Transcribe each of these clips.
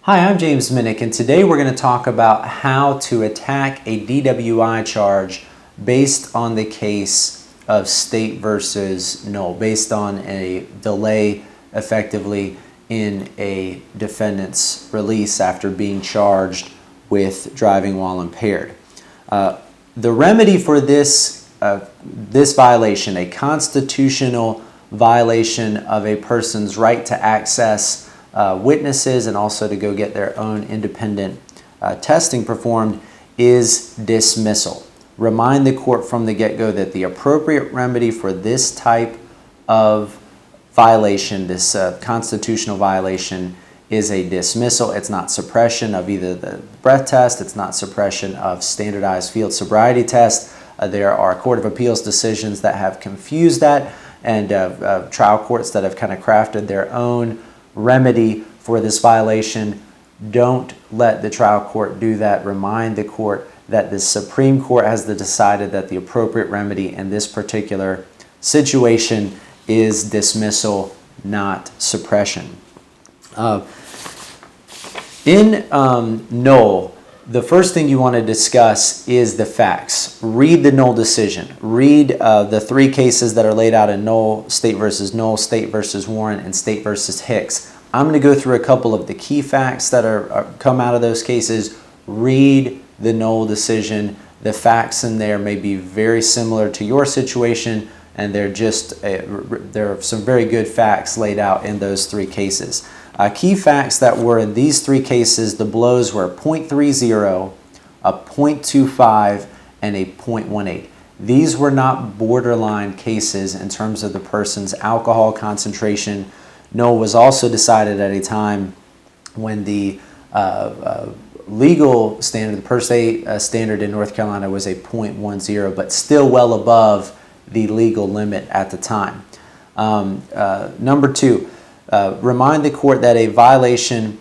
Hi, I'm James Minick, and today we're going to talk about how to attack a DWI charge based on the case of State versus Knoll, based on a delay effectively in a defendant's release after being charged with driving while impaired. The remedy for this violation, a constitutional violation of a person's right to access witnesses and also to go get their own independent testing performed, is dismissal. Remind the court from the get-go that the appropriate remedy for this type of violation, this constitutional violation, is a dismissal. It's not suppression of either the breath test, it's not suppression of standardized field sobriety test. There are Court of Appeals decisions that have confused that, and trial courts that have kind of crafted their own remedy for this violation. Don't let the trial court do that. Remind the court that the Supreme Court has decided that the appropriate remedy in this particular situation is dismissal, not suppression. In Knoll, the first thing you want to discuss is the facts. Read the Knoll decision. Read the three cases that are laid out in Knoll: State versus Knoll, State versus Warren, and State versus Hicks. I'm going to go through a couple of the key facts that come out of those cases. Read the Knoll decision. The facts in there may be very similar to your situation, and there are some very good facts laid out in those three cases. Key facts that were in these three cases: the blows were 0.30, a 0.25, and a 0.18. These were not borderline cases in terms of the person's alcohol concentration. Knoll was also decided at a time when the legal standard, the per se standard in North Carolina, was a 0.10, but still well above the legal limit at the time. Number two, remind the court that a violation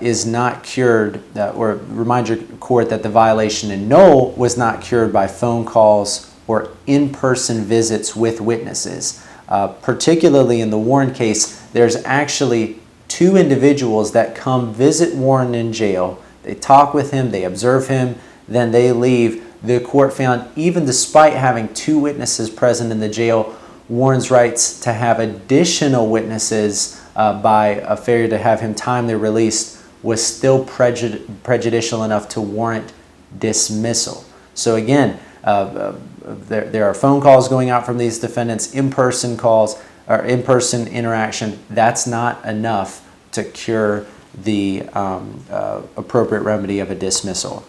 is not cured, or remind your court that the violation in Knoll was not cured by phone calls or in-person visits with witnesses. Particularly in the Warren case, there's actually two individuals that come visit Warren in jail. They talk with him, they observe him, then they leave. The court found, even despite having two witnesses present in the jail, Warren's rights to have additional witnesses by a failure to have him timely released was still prejudicial enough to warrant dismissal. So again, there are phone calls going out from these defendants, in-person calls, or in-person interaction. That's not enough to cure the appropriate remedy of a dismissal.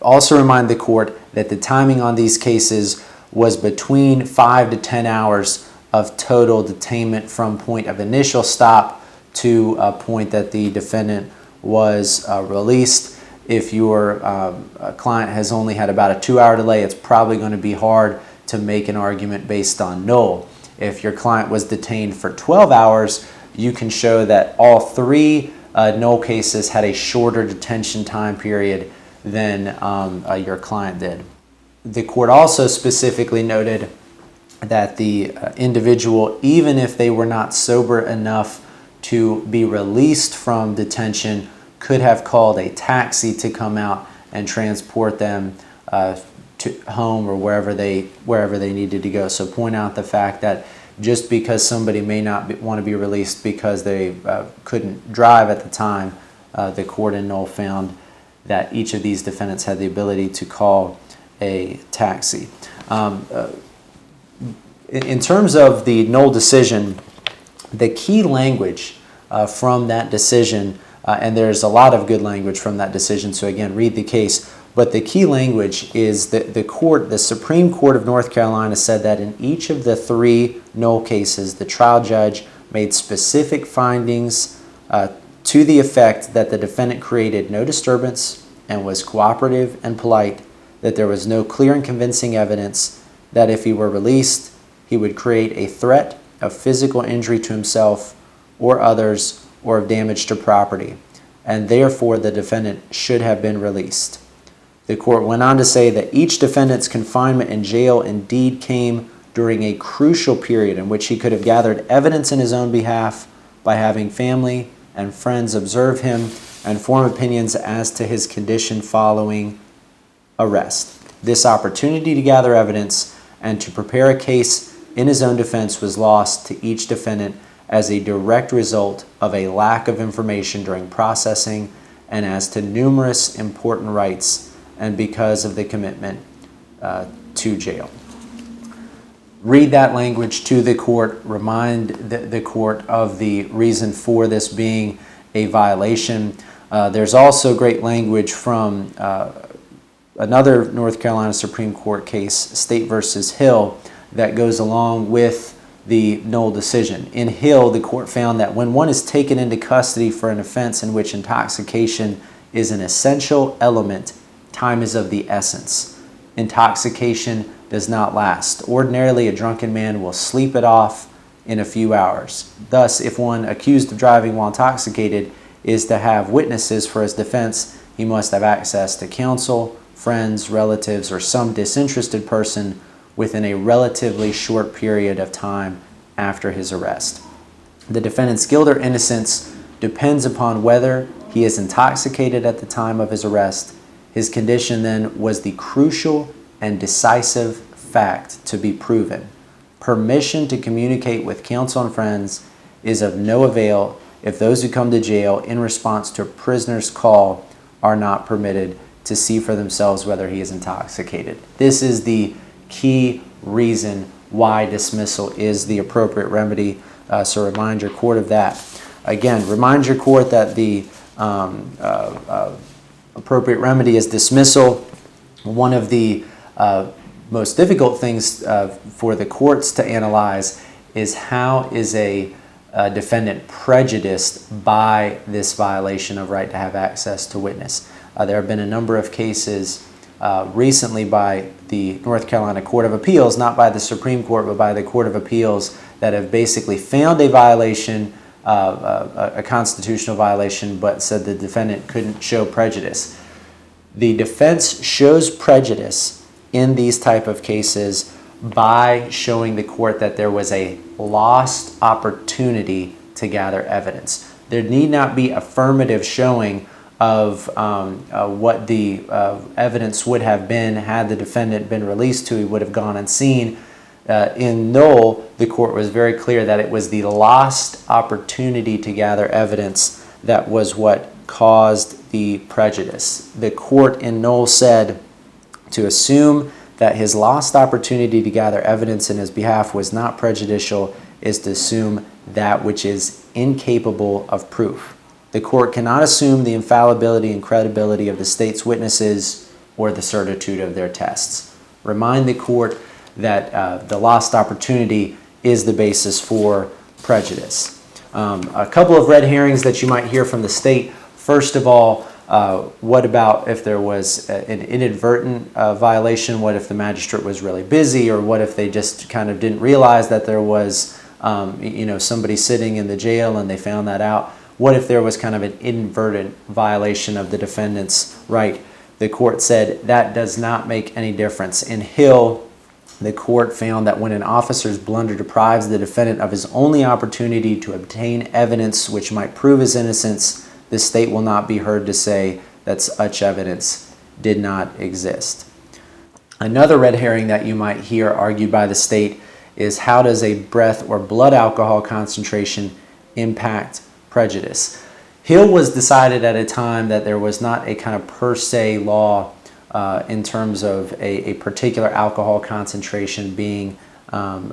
Also remind the court that the timing on these cases was between 5 to 10 hours of total detainment from point of initial stop to a point that the defendant was released. If your client has only had about a 2-hour delay, it's probably going to be hard to make an argument based on Knoll. If your client was detained for 12 hours, you can show that all three Knoll cases had a shorter detention time period than your client did. The court also specifically noted that the individual, even if they were not sober enough to be released from detention, could have called a taxi to come out and transport them to home or wherever they needed to go. So point out the fact that just because somebody may not want to be released because they couldn't drive at the time, the court in Knoll found that each of these defendants had the ability to call a taxi. In terms of the Knoll decision, the key language from that decision, and there's a lot of good language from that decision, so again, read the case, but the key language is that the Supreme Court of North Carolina said that in each of the three Knoll cases, the trial judge made specific findings to the effect that the defendant created no disturbance and was cooperative and polite, that there was no clear and convincing evidence that if he were released, he would create a threat of physical injury to himself or others or of damage to property, and therefore the defendant should have been released. The court went on to say that each defendant's confinement in jail indeed came during a crucial period in which he could have gathered evidence in his own behalf by having family and friends observe him and form opinions as to his condition following arrest. This opportunity to gather evidence and to prepare a case in his own defense was lost to each defendant as a direct result of a lack of information during processing and as to numerous important rights and because of the commitment to jail. Read that language to the court, remind the court of the reason for this being a violation. There's also great language from another North Carolina Supreme Court case, State versus Hill, that goes along with the Knoll decision. In Hill, the court found that when one is taken into custody for an offense in which intoxication is an essential element, time is of the essence. Intoxication does not last. Ordinarily, a drunken man will sleep it off in a few hours. Thus, if one accused of driving while intoxicated is to have witnesses for his defense, he must have access to counsel, friends, relatives, or some disinterested person within a relatively short period of time after his arrest. The defendant's guilt or innocence depends upon whether he is intoxicated at the time of his arrest. His condition then was the crucial and decisive fact to be proven. Permission to communicate with counsel and friends is of no avail if those who come to jail in response to a prisoner's call are not permitted to see for themselves whether he is intoxicated. This is the key reason why dismissal is the appropriate remedy. So remind your court of that. Again, remind your court that the appropriate remedy is dismissal. One of the most difficult things for the courts to analyze is how is a defendant prejudiced by this violation of right to have access to witness. There have been a number of cases recently by the North Carolina Court of Appeals, not by the Supreme Court, but by the Court of Appeals, that have basically found a violation, a constitutional violation, but said the defendant couldn't show prejudice. The defense shows prejudice in these type of cases by showing the court that there was a lost opportunity to gather evidence. There need not be affirmative showing of what the evidence would have been had the defendant been released to. He would have gone unseen. In Knoll, the court was very clear that it was the lost opportunity to gather evidence that was what caused the prejudice. The court in Knoll said to assume that his lost opportunity to gather evidence in his behalf was not prejudicial is to assume that which is incapable of proof. The court cannot assume the infallibility and credibility of the state's witnesses or the certitude of their tests. Remind the court that the lost opportunity is the basis for prejudice. A couple of red herrings that you might hear from the state. First of all, what about if there was an inadvertent violation? What if the magistrate was really busy, or what if they just kind of didn't realize that there was somebody sitting in the jail and they found that out? What if there was kind of an inadvertent violation of the defendant's right? The court said that does not make any difference. In Hill, the court found that when an officer's blunder deprives the defendant of his only opportunity to obtain evidence which might prove his innocence, the state will not be heard to say that such evidence did not exist. Another red herring that you might hear argued by the state is, how does a breath or blood alcohol concentration impact prejudice? Hill was decided at a time that there was not a kind of per se law in terms of a particular alcohol concentration being kind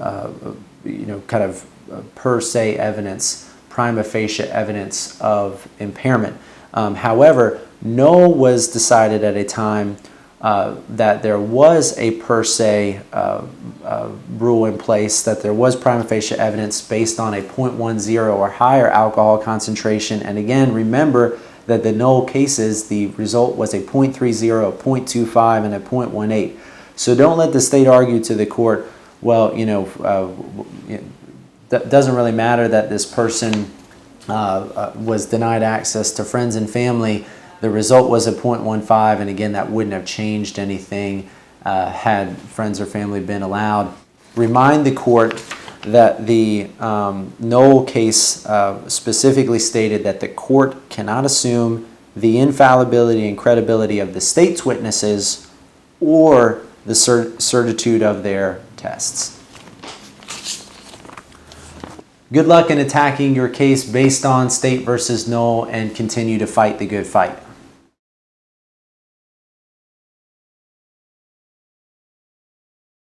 of per se evidence, prima facie evidence of impairment. However, Knoll was decided at a time that there was a per se rule in place, that there was prima facie evidence based on a 0.10 or higher alcohol concentration. And again, remember that the Knoll cases, the result was a 0.30, a 0.25, and a 0.18. So don't let the state argue to the court, well, that doesn't really matter that this person was denied access to friends and family. The result was a 0.15, and again, that wouldn't have changed anything had friends or family been allowed. Remind the court that the Knoll case specifically stated that the court cannot assume the infallibility and credibility of the state's witnesses or the certitude of their tests. Good luck in attacking your case based on State versus Knoll, and continue to fight the good fight.